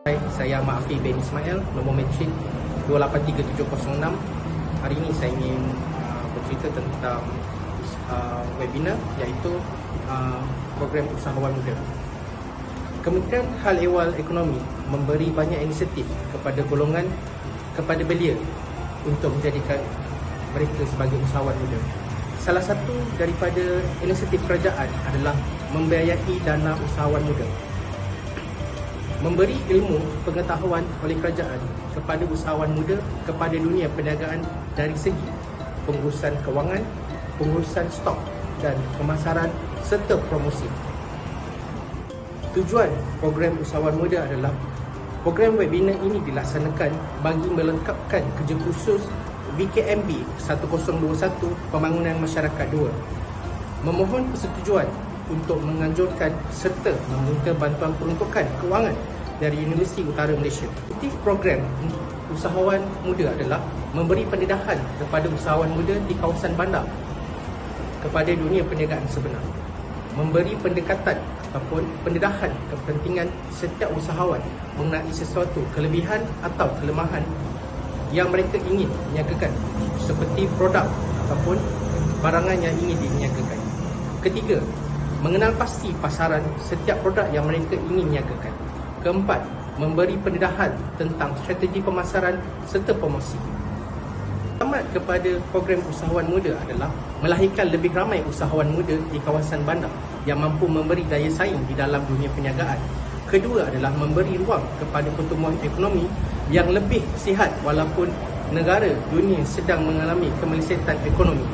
Hai, saya Maafi bin Ismail, nombor matrik 283706. Hari ini saya ingin bercerita tentang webinar iaitu program usahawan muda. Kementerian Hal Ehwal Ekonomi memberi banyak inisiatif kepada golongan kepada belia untuk menjadikan mereka sebagai usahawan muda. Salah satu daripada inisiatif kerajaan adalah membiayai dana usahawan muda. Memberi ilmu pengetahuan oleh kerajaan kepada usahawan muda kepada dunia perniagaan dari segi pengurusan kewangan, pengurusan stok dan pemasaran serta promosi. Tujuan program usahawan muda adalah program webinar ini dilaksanakan bagi melengkapkan kerja khusus VKMB 1021 Pembangunan Masyarakat 2. Memohon persetujuan untuk menganjurkan serta meminta bantuan peruntukan kewangan dari Universiti Utara Malaysia. Objektif program usahawan muda adalah memberi pendedahan kepada usahawan muda di kawasan bandar kepada dunia perniagaan sebenar. Memberi pendekatan ataupun pendedahan kepentingan setiap usahawan mengenai sesuatu kelebihan atau kelemahan yang mereka ingin niagakan, seperti produk ataupun barangan yang ingin diniagakan. Ketiga, mengenal pasti pasaran setiap produk yang mereka ingin niagakan. Keempat, memberi pendedahan tentang strategi pemasaran serta promosi. Selamat kepada program usahawan muda adalah melahirkan lebih ramai usahawan muda di kawasan bandar yang mampu memberi daya saing di dalam dunia perniagaan. Kedua adalah memberi ruang kepada pertumbuhan ekonomi yang lebih sihat walaupun negara dunia sedang mengalami kemelesetan ekonomi.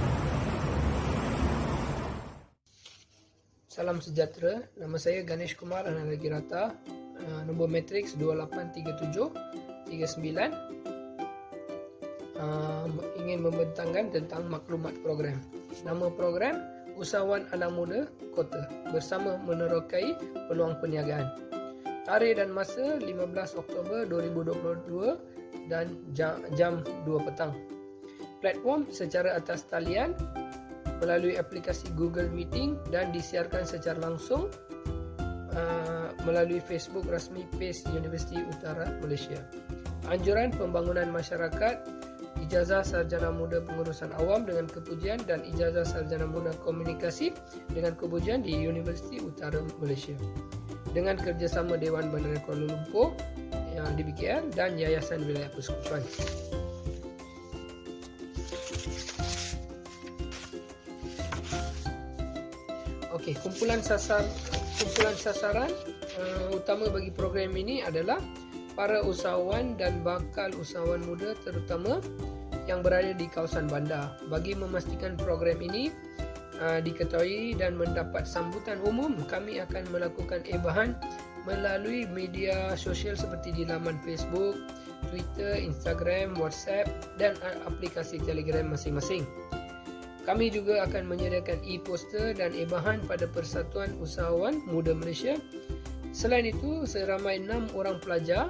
Salam sejahtera, nama saya Ganesh Kumar Anandagirata, nombor matriks 283739. Ingin membentangkan tentang maklumat program. Nama program Usahawan Anak Muda Kota bersama menerokai peluang perniagaan. Tarikh dan masa 15 Oktober 2022 dan jam 2 petang. Platform secara atas talian melalui aplikasi Google Meeting dan disiarkan secara langsung melalui Facebook rasmi PACE Universiti Utara Malaysia. Anjuran pembangunan masyarakat, ijazah sarjana muda pengurusan awam dengan kepujian dan ijazah sarjana muda komunikasi dengan kepujian di Universiti Utara Malaysia. Dengan kerjasama Dewan Bandar Kuala Lumpur yang di BKL dan Yayasan Wilayah Persekutuan. Okey, kumpulan sasaran utama bagi program ini adalah para usahawan dan bakal usahawan muda terutama yang berada di kawasan bandar. Bagi memastikan program ini diketahui dan mendapat sambutan umum, kami akan melakukan ebahan melalui media sosial seperti di laman Facebook, Twitter, Instagram, WhatsApp dan aplikasi Telegram masing-masing. Kami juga akan menyediakan e-poster dan ebahan pada Persatuan Usahawan Muda Malaysia. Selain itu, seramai 6 orang pelajar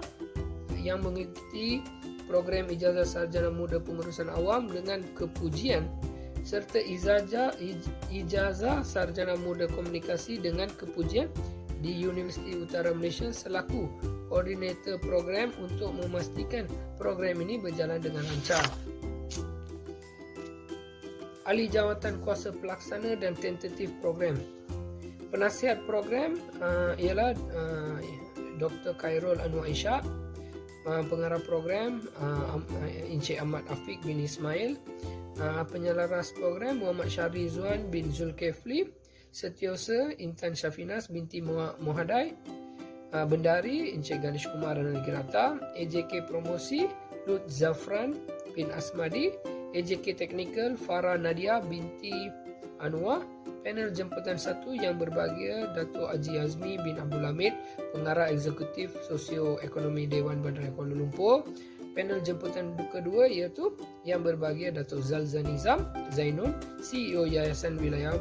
yang mengikuti program ijazah sarjana muda pengurusan awam dengan kepujian serta ijazah sarjana muda komunikasi dengan kepujian di Universiti Utara Malaysia selaku koordinator program untuk memastikan program ini berjalan dengan lancar. Ahli Jawatan Kuasa Pelaksana dan Tentatif Program. Penasihat program ialah Dr. Khairul Anwar Ishak, pengarah program Encik Ahmad Afiq bin Ismail, penyelaras program Muhammad Syahri Zuan bin Zulkifli, Setiausaha Intan Syafinas binti Mohadai, Bendari Encik Ganesh Kumar Anandagirata, AJK Promosi Lut Zafran bin Asmadi, AJK Teknikal Farah Nadia binti Anwar, panel jemputan 1 yang berbahagia Dato' Haji Azmi bin Abdul Hamid, pengarah eksekutif sosio-ekonomi Dewan Bandar Kuala Lumpur. Panel jemputan kedua iaitu yang berbahagia Dato' Zalza Nizam Zainul, CEO Yayasan Wilayah,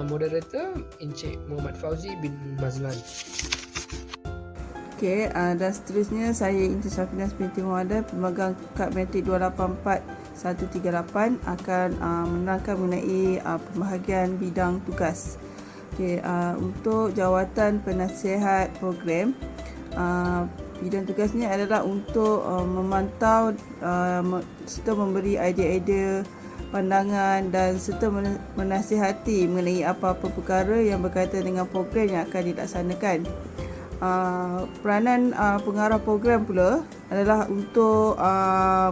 moderator Encik Muhammad Fauzi bin Mazlan. Okey, dan seterusnya saya Intan Syafinas binti Muhammad, pemegang kad matrik 284138 akan menerangkan mengenai pembahagian bidang tugas. Okey, untuk jawatan penasihat program, Bidang tugasnya adalah untuk memantau serta memberi idea-idea, pandangan dan serta menasihati mengenai apa-apa perkara yang berkaitan dengan program yang akan dilaksanakan. Peranan pengarah program pula adalah untuk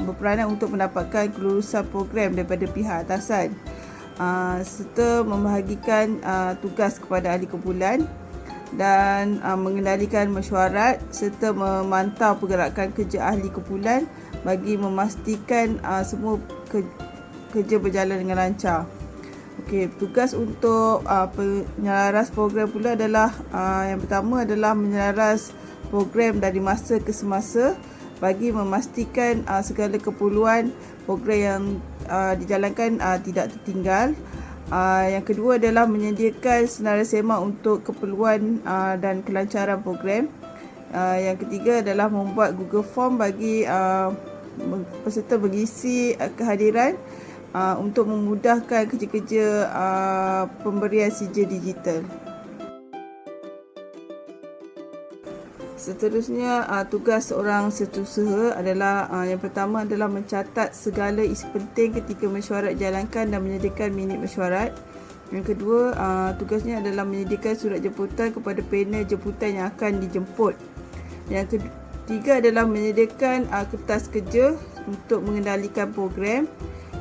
berperanan untuk mendapatkan kelulusan program daripada pihak atasan, serta membahagikan tugas kepada ahli kumpulan dan mengendalikan mesyuarat serta memantau pergerakan kerja ahli kumpulan bagi memastikan semua kerja berjalan dengan lancar. Okey, tugas untuk penyelaras program pula adalah yang pertama adalah menyelaras program dari masa ke semasa bagi memastikan segala keperluan program yang dijalankan tidak tertinggal. Yang kedua adalah menyediakan senarai semak untuk keperluan dan kelancaran program. Yang ketiga adalah membuat Google Form bagi peserta mengisi kehadiran untuk memudahkan kerja-kerja pemberian sijil digital. Seterusnya, tugas seorang setiausaha adalah yang pertama adalah mencatat segala isu penting ketika mesyuarat dijalankan dan menyediakan minit mesyuarat. Yang kedua, tugasnya adalah menyediakan surat jemputan kepada panel jemputan yang akan dijemput. Yang ketiga adalah menyediakan kertas kerja untuk mengendalikan program.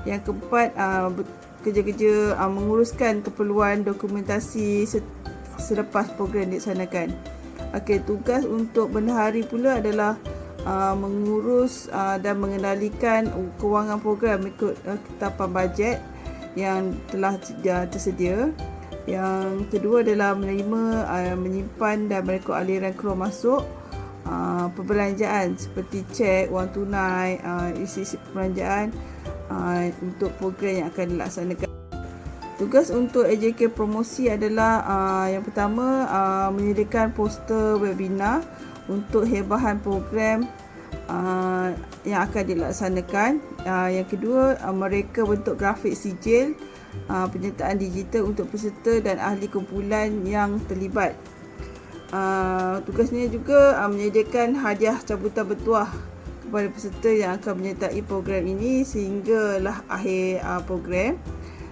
Yang keempat, kerja-kerja menguruskan keperluan dokumentasi selepas program dilaksanakan. Okey, tugas untuk bendahari pula adalah mengurus dan mengendalikan kewangan program mengikut ketetapan bajet yang telah tersedia. Yang kedua adalah menerima, menyimpan dan merekod aliran keluar masuk perbelanjaan seperti cek, wang tunai, isi perbelanjaan untuk program yang akan dilaksanakan. Tugas untuk AJK promosi adalah yang pertama menyediakan poster webinar untuk hebahan program yang akan dilaksanakan. Yang kedua, mereka bentuk grafik sijil penyertaan digital untuk peserta dan ahli kumpulan yang terlibat. Tugasnya juga menyediakan hadiah cabutan bertuah kepada peserta yang akan menyertai program ini sehinggalah akhir program.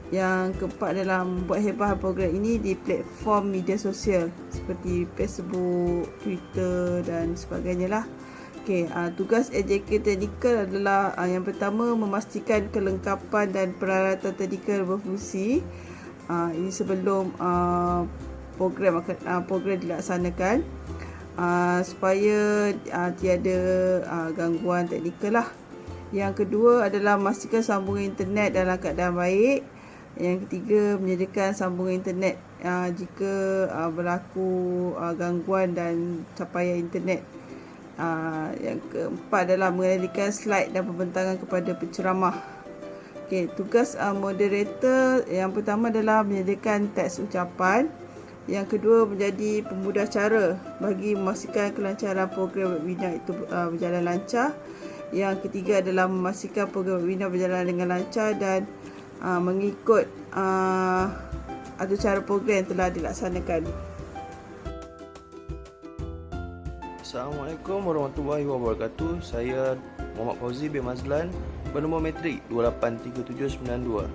Yang keempat adalah membuat hebahan program ini di platform media sosial seperti Facebook, Twitter dan sebagainya lah. Okay, tugas AJK Teknikal adalah yang pertama memastikan kelengkapan dan peralatan teknikal berfungsi. Ini sebelum program dilaksanakan supaya tiada gangguan teknikal lah. Yang kedua adalah memastikan sambungan internet dalam keadaan baik. Yang ketiga, menyediakan sambungan internet jika berlaku gangguan dan capaian internet. Yang keempat adalah mengendalikan slide dan pembentangan kepada penceramah. Okay, tugas moderator yang pertama adalah menyediakan teks ucapan. Yang kedua, menjadi pemudah cara bagi memastikan kelancaran program webinar itu berjalan lancar. Yang ketiga adalah memastikan program webinar berjalan dengan lancar dan mengikut atur cara program yang telah dilaksanakan. Assalamualaikum warahmatullahi wabarakatuh. Saya Muhammad Fauzi bin Mazlan, bernombor metrik 283792.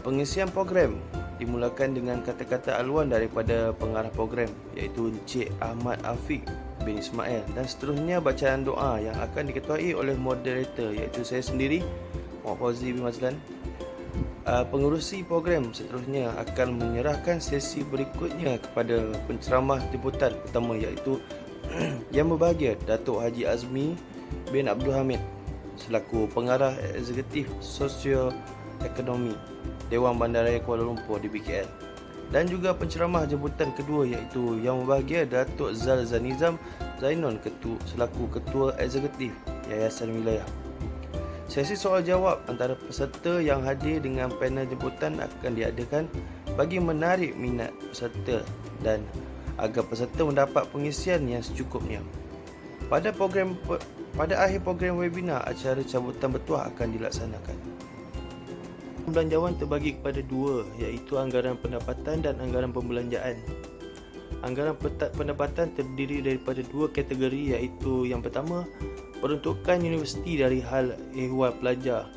Pengisian program dimulakan dengan kata-kata aluan daripada pengarah program, iaitu Encik Ahmad Afiq bin Ismail, dan seterusnya bacaan doa yang akan diketuai oleh moderator, iaitu saya sendiri, Muhammad Fauzi bin Mazlan. Pengurusi program seterusnya akan menyerahkan sesi berikutnya kepada penceramah jemputan pertama, iaitu Yang Berbahagia Datuk Haji Azmi bin Abdul Hamid selaku pengarah eksekutif sosio-ekonomi Dewan Bandaraya Kuala Lumpur di BKL, dan juga penceramah jemputan kedua, iaitu Yang Berbahagia Datuk Zal Zanizam Zainon selaku ketua eksekutif Yayasan Wilayah. Sesi soal jawab antara peserta yang hadir dengan panel jemputan akan diadakan bagi menarik minat peserta dan agar peserta mendapat pengisian yang secukupnya. Pada akhir program webinar, acara cabutan bertuah akan dilaksanakan. Belanjawan terbagi kepada dua, iaitu anggaran pendapatan dan anggaran pembelanjaan. anggaran pendapatan terdiri daripada dua kategori, iaitu yang pertama, peruntukan universiti dari hal ehwal pelajar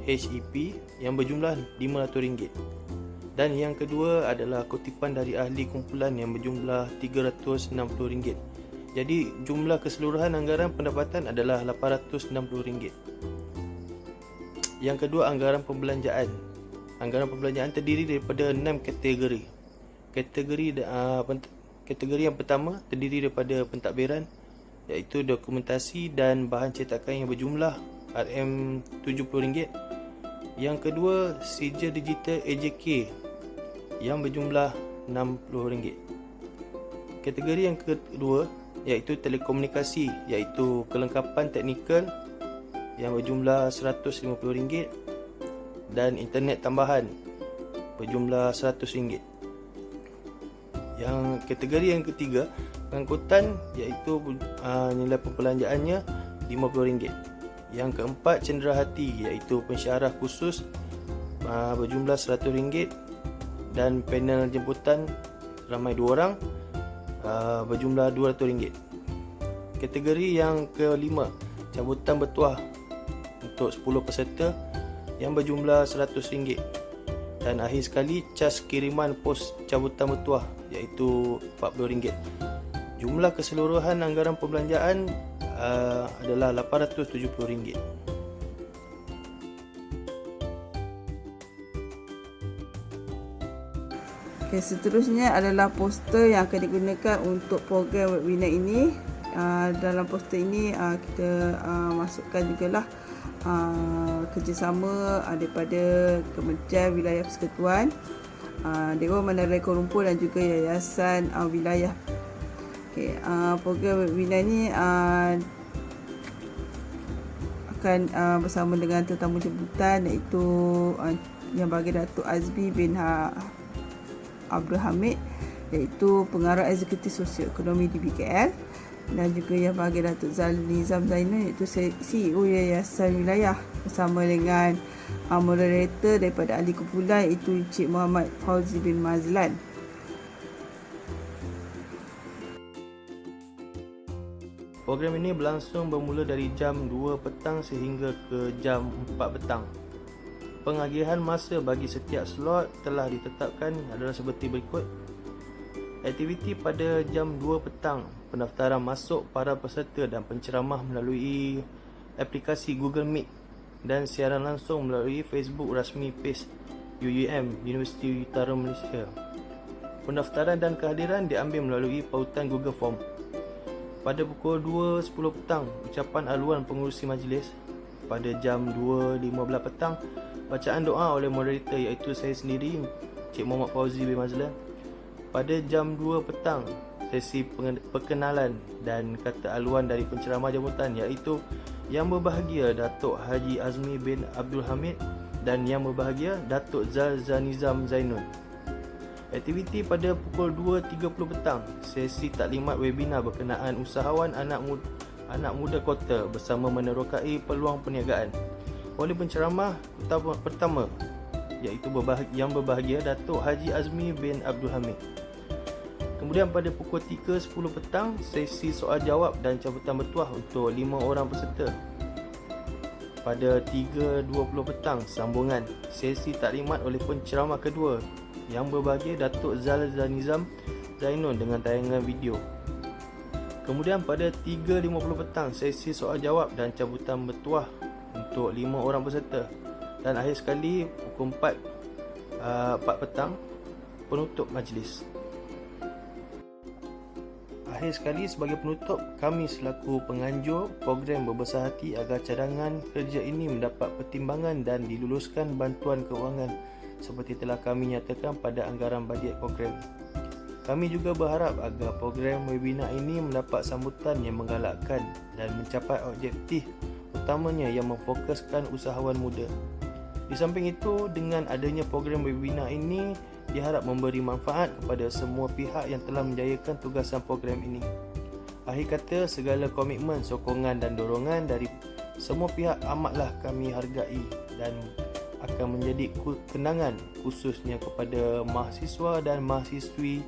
HEP yang berjumlah RM500, dan yang kedua adalah kutipan dari ahli kumpulan yang berjumlah RM360. Jadi jumlah keseluruhan anggaran pendapatan adalah RM860. Yang kedua, anggaran pembelanjaan. Anggaran pembelanjaan terdiri daripada 6 kategori. Kategori yang pertama terdiri daripada pentadbiran, iaitu dokumentasi dan bahan cetakan yang berjumlah RM70. Yang kedua, sijil digital AJK yang berjumlah RM60. Kategori yang kedua iaitu telekomunikasi, iaitu kelengkapan teknikal yang berjumlah RM150, dan internet tambahan berjumlah RM100. Yang kategori yang ketiga, pengangkutan, iaitu nilai perbelanjaannya RM50. Yang keempat, cenderahati, iaitu pensyarah khusus berjumlah RM100, dan panel jemputan ramai 2 orang berjumlah RM200. Kategori yang kelima, cabutan bertuah untuk 10 peserta yang berjumlah RM100. Dan akhir sekali, cas kiriman pos cabutan bertuah, iaitu RM40. Jumlah keseluruhan anggaran perbelanjaan adalah RM870. Okay, seterusnya adalah poster yang akan digunakan untuk program webinar ini. Dalam poster ini kita masukkan jugalah kerjasama daripada Kementerian Wilayah Persekutuan, Dewan Menerai Kuala Lumpur dan juga Yayasan Wilayah. Okay, program webinar ini akan bersama dengan tetamu jemputan, iaitu Yang Berbahagia Datuk Azmi bin Abdul Hamid, iaitu Pengarah Eksekutif Sosioekonomi di BKL, dan juga Yang Berbahagia Datuk Nizam Zainun, iaitu CEO Yayasan Wilayah, bersama dengan moderator daripada ahli kumpulan, iaitu Encik Muhammad Fauzi bin Mazlan. Program ini berlangsung bermula dari jam 2 petang sehingga ke jam 4 petang. Pengagihan masa bagi setiap slot telah ditetapkan adalah seperti berikut. Aktiviti pada jam 2 petang, pendaftaran masuk para peserta dan penceramah melalui aplikasi Google Meet dan siaran langsung melalui Facebook rasmi PACE UUM Universiti Utara Malaysia. Pendaftaran dan kehadiran diambil melalui pautan Google Form. Pada pukul 2.10 petang, ucapan aluan pengurusi majlis. Pada jam 2.15 petang, bacaan doa oleh moderator, iaitu saya sendiri, Cik Muhammad Fauzi bin Mazlan. Pada jam 2 petang, sesi perkenalan dan kata aluan dari penceramah jemputan, iaitu Yang Berbahagia Datuk Haji Azmi bin Abdul Hamid dan Yang Berbahagia Datuk Nizam Zainun. Aktiviti pada pukul 2.30 petang, sesi taklimat webinar berkenaan usahawan anak muda kota bersama menerokai peluang perniagaan oleh penceramah pertama, iaitu Yang Berbahagia Datuk Haji Azmi bin Abdul Hamid. Kemudian pada pukul 3.10 petang, sesi soal jawab dan cabutan bertuah untuk 5 orang peserta. Pada 3.20 petang, sambungan sesi taklimat oleh penceramah kedua, Yang Berbahagia Datuk Nizam Zainun dengan tayangan video. Kemudian pada 3.50 petang, sesi soal jawab dan cabutan bertuah untuk 5 orang peserta. Dan akhir sekali pukul 4 petang, penutup majlis. Akhir sekali, sebagai penutup, kami selaku penganjur program berbesar hati agar cadangan kerja ini mendapat pertimbangan dan diluluskan bantuan keuangan seperti telah kami nyatakan pada anggaran bajet program. Kami juga berharap agar program webinar ini mendapat sambutan yang menggalakkan dan mencapai objektif utamanya yang memfokuskan usahawan muda. Di samping itu, dengan adanya program webinar ini diharap memberi manfaat kepada semua pihak yang telah menjayakan tugasan program ini. Akhir kata, segala komitmen, sokongan dan dorongan dari semua pihak amatlah kami hargai dan akan menjadi kenangan khususnya kepada mahasiswa dan mahasiswi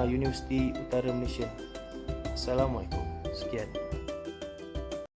Universiti Utara Malaysia. Assalamualaikum. Sekian.